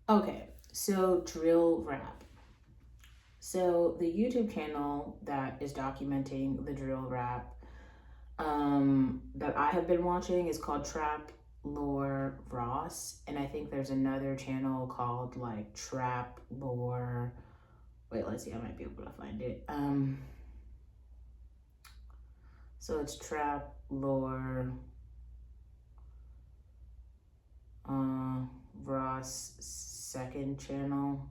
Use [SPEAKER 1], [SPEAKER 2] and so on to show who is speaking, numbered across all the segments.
[SPEAKER 1] Okay, so drill rap. So the YouTube channel that is documenting the drill rap that I have been watching is called Trap Lore Ross, and I think there's another channel called like Trap Lore. Wait, let's see. I might be able to find it. So it's Trap Lore Ross second channel.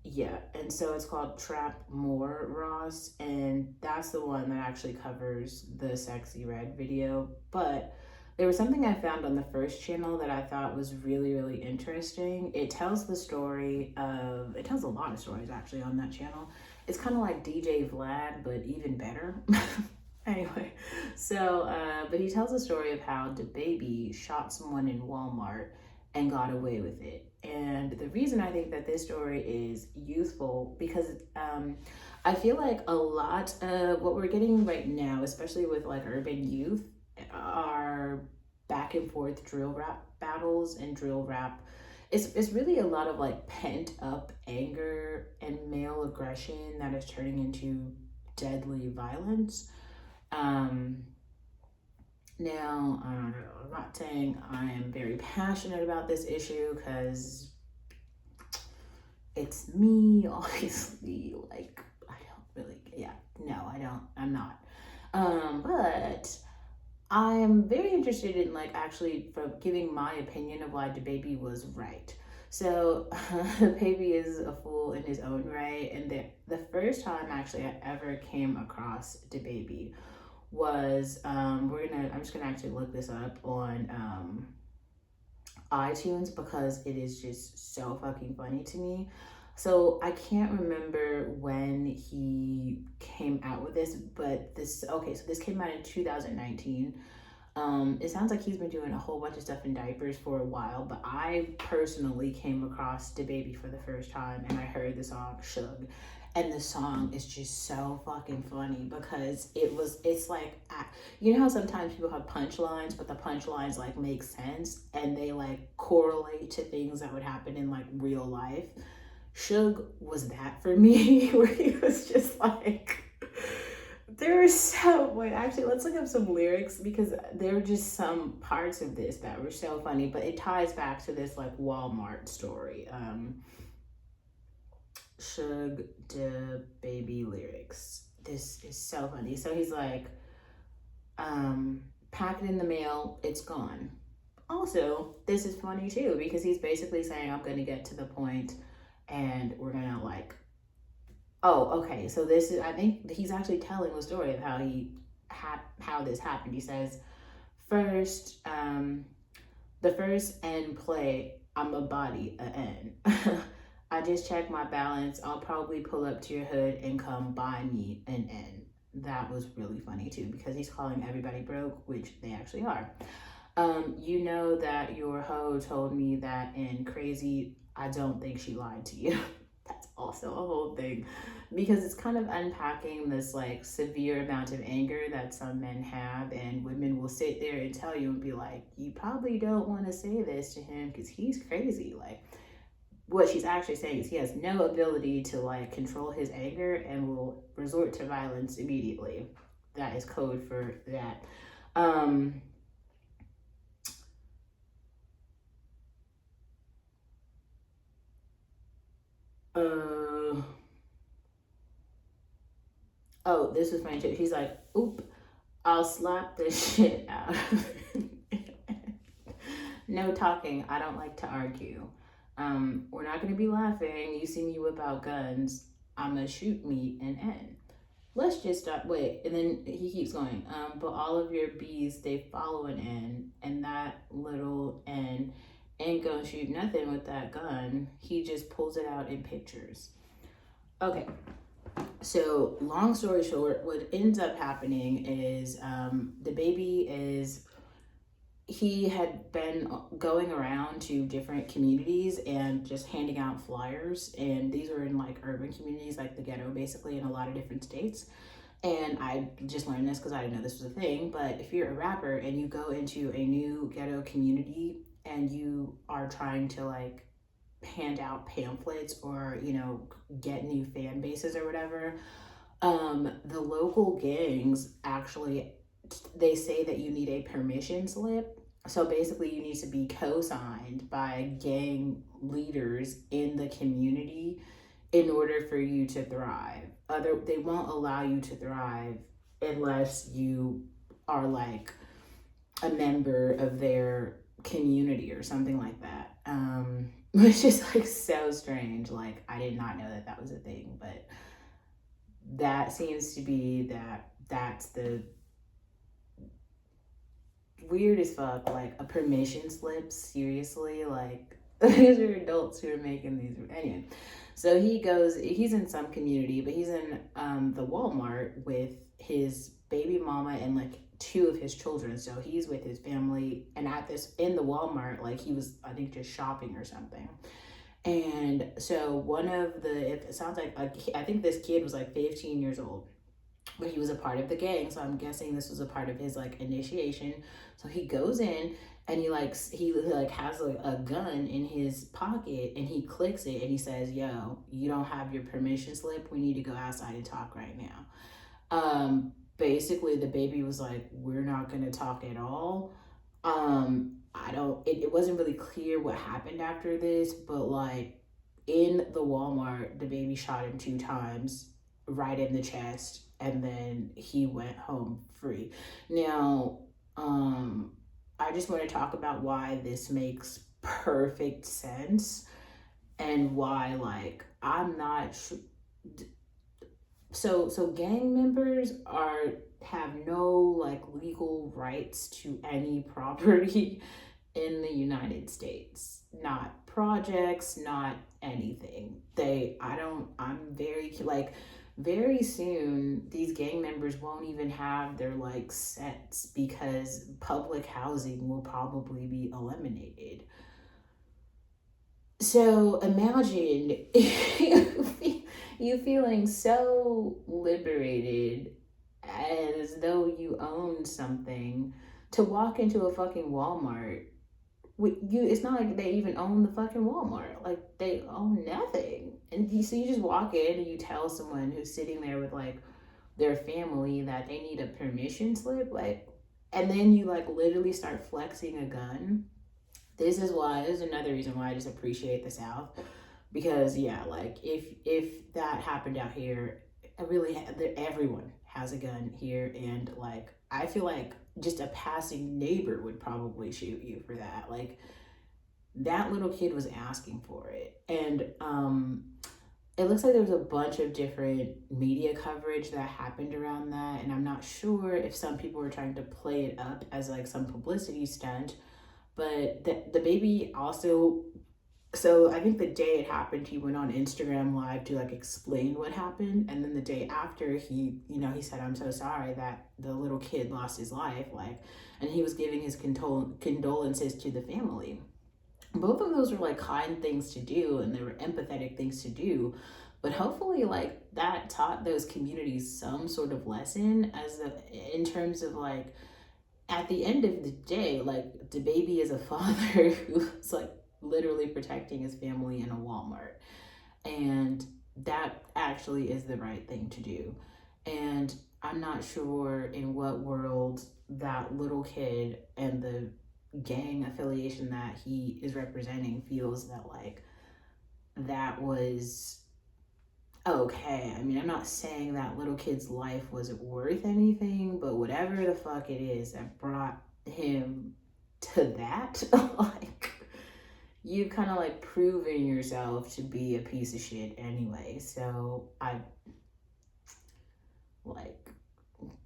[SPEAKER 1] Yeah, and so it's called Trap More Ross, and that's the one that actually covers the Sexy Red video. But there was something I found on the first channel that I thought was really, really interesting. It tells the story of, it tells a lot of stories actually on that channel. It's kind of like DJ Vlad, but even better. Anyway, but he tells the story of how DaBaby shot someone in Walmart and got away with it. And the reason I think that this story is useful because I feel like a lot of what we're getting right now, especially with like urban youth, are back and forth drill rap battles and drill rap. It's really a lot of like pent up anger and male aggression that is turning into deadly violence. Um, Now, I don't know, I'm not saying I am very passionate about this issue because it's me, obviously. Like, I don't really, yeah, no, I don't, I'm not. But I am very interested in, like, actually from giving my opinion of why DaBaby was right. So, DaBaby is a fool in his own right, and the first time actually I ever came across DaBaby was I'm just gonna actually look this up on iTunes because it is just so fucking funny to me. So I can't remember when he came out with this, but so this came out in 2019. It sounds like he's been doing a whole bunch of stuff in diapers for a while, but I personally came across DaBaby for the first time and I heard the song Shug. And the song is just so fucking funny because it's like, you know how sometimes people have punchlines, but the punchlines like make sense and they like correlate to things that would happen in like real life. Shug was that for me, where he was just like, there were so, wait, actually, let's look up some lyrics because there were just some parts of this that were so funny, but it ties back to this like Walmart story. Shug DaBaby lyrics. This is so funny. So he's like, pack it in the mail, it's gone. Also, this is funny too because he's basically saying, I'm gonna get to the point and we're gonna like, oh, okay. So this is, I think he's actually telling the story of how how this happened. He says, first, the first N play, I'm a body, a N. I just checked my balance. I'll probably pull up to your hood and come buy me an N. That was really funny too because he's calling everybody broke, which they actually are. You know that your hoe told me that in crazy, I don't think she lied to you. That's also a whole thing because it's kind of unpacking this like severe amount of anger that some men have, and women will sit there and tell you and be like, you probably don't want to say this to him because he's crazy. Like, what she's actually saying is he has no ability to like control his anger and will resort to violence immediately. That is code for that. Um, uh, oh, this was funny too. He's like, oop, I'll slap the shit out of No talking. I don't like to argue. We're not gonna be laughing. You see me whip out guns. I'ma shoot me and end. Let's just stop. Wait, and then he keeps going. But all of your bees, they follow an N, and that little N ain't gonna shoot nothing with that gun. He just pulls it out in pictures. Okay, so long story short, what ends up happening is DaBaby is he had been going around to different communities and just handing out flyers, and these were in like urban communities like the ghetto basically in a lot of different states. And I just learned this because I didn't know this was a thing, but if you're a rapper and you go into a new ghetto community and you are trying to like hand out pamphlets or, you know, get new fan bases or whatever, the local gangs actually, they say that you need a permission slip. So basically, you need to be co-signed by gang leaders in the community in order for you to thrive. They won't allow you to thrive unless you are like a member of their community or something like that. Which is like so strange. Like, I did not know that that was a thing, but that seems to be that's the weird as fuck. Like, a permission slip, seriously? Like, these are adults who are making these. Anyway, so he's in some community, but he's in the Walmart with his baby mama and like two of his children. So he's with his family, and in the Walmart, like, he was, I think, just shopping or something. And so it sounds like, I think this kid was like 15 years old, but he was a part of the gang. So I'm guessing this was a part of his like initiation. So he goes in and he has a gun in his pocket, and he clicks it and he says, "Yo, you don't have your permission slip. We need to go outside and talk right now." Basically DaBaby was like, "We're not going to talk at all." It wasn't really clear what happened after this, but like, in the Walmart, DaBaby shot him 2 times right in the chest, and then he went home free. Now, I just want to talk about why this makes perfect sense, and why, like, I'm not sure. So gang members have no like legal rights to any property in the United States. Not projects, not anything. I'm very like, very soon these gang members won't even have their like sets, because public housing will probably be eliminated. So imagine you feeling so liberated, as though you own something, to walk into a fucking Walmart. It's not like they even own the fucking Walmart. Like, they own nothing. And so you just walk in and you tell someone who's sitting there with like their family that they need a permission slip, like, and then you like literally start flexing a gun. This is another reason why I just appreciate the South, because yeah, like, if that happened out here, everyone has a gun here, and like, I feel like just a passing neighbor would probably shoot you for that. Like, that little kid was asking for it. And it looks like there was a bunch of different media coverage that happened around that, and I'm not sure if some people were trying to play it up as like some publicity stunt. But DaBaby also, so I think the day it happened, he went on Instagram Live to like explain what happened, and then the day after, he said, "I'm so sorry that the little kid lost his life," like, and he was giving his condolences to the family. Both of those were like kind things to do, and they were empathetic things to do, but hopefully like that taught those communities some sort of lesson, in terms of like, at the end of the day, like, DaBaby is a father who's like literally protecting his family in a Walmart, and that actually is the right thing to do. And I'm not sure in what world that little kid and the gang affiliation that he is representing feels that like that was okay. I mean, I'm not saying that little kid's life wasn't worth anything, but whatever the fuck it is that brought him to that, like, you've kind of like proven yourself to be a piece of shit anyway. So like,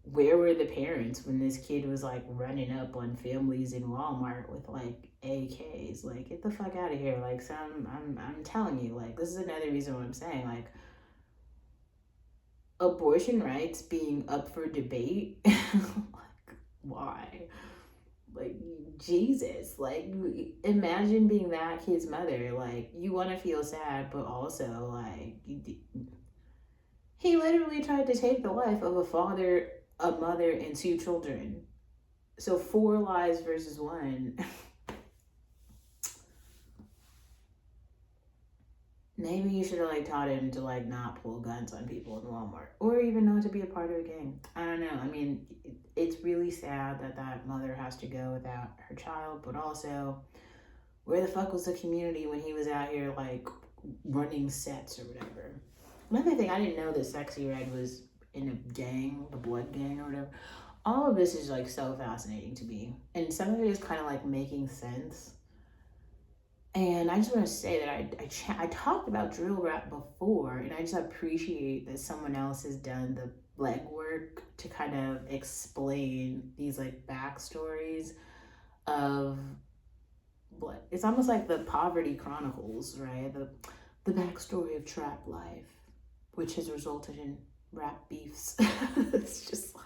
[SPEAKER 1] where were the parents when this kid was like running up on families in Walmart with like AKs? Like, get the fuck out of here. Like, I'm telling you, like, this is another reason why I'm saying, like, abortion rights being up for debate. Like, why? Like, Jesus, like, imagine being that kid's mother. Like, you want to feel sad, but also like, he literally tried to take the life of a father, a mother, and 2 children. So 4 lives versus 1. maybe you should have like taught him to like not pull guns on people in Walmart, or even not to be a part of a gang. I don't know. I mean, it's really sad that that mother has to go without her child, but also, where the fuck was the community when he was out here like running sets or whatever? Another thing, I didn't know that Sexy Red was in a gang, the Blood Gang or whatever. All of this is like so fascinating to me, and some of it is kind of like making sense. And I just want to say that I talked about drill rap before, and I just appreciate that someone else has done the legwork to kind of explain these like backstories of what it's almost like the poverty chronicles, right? The backstory of trap life, which has resulted in rap beefs. It's just like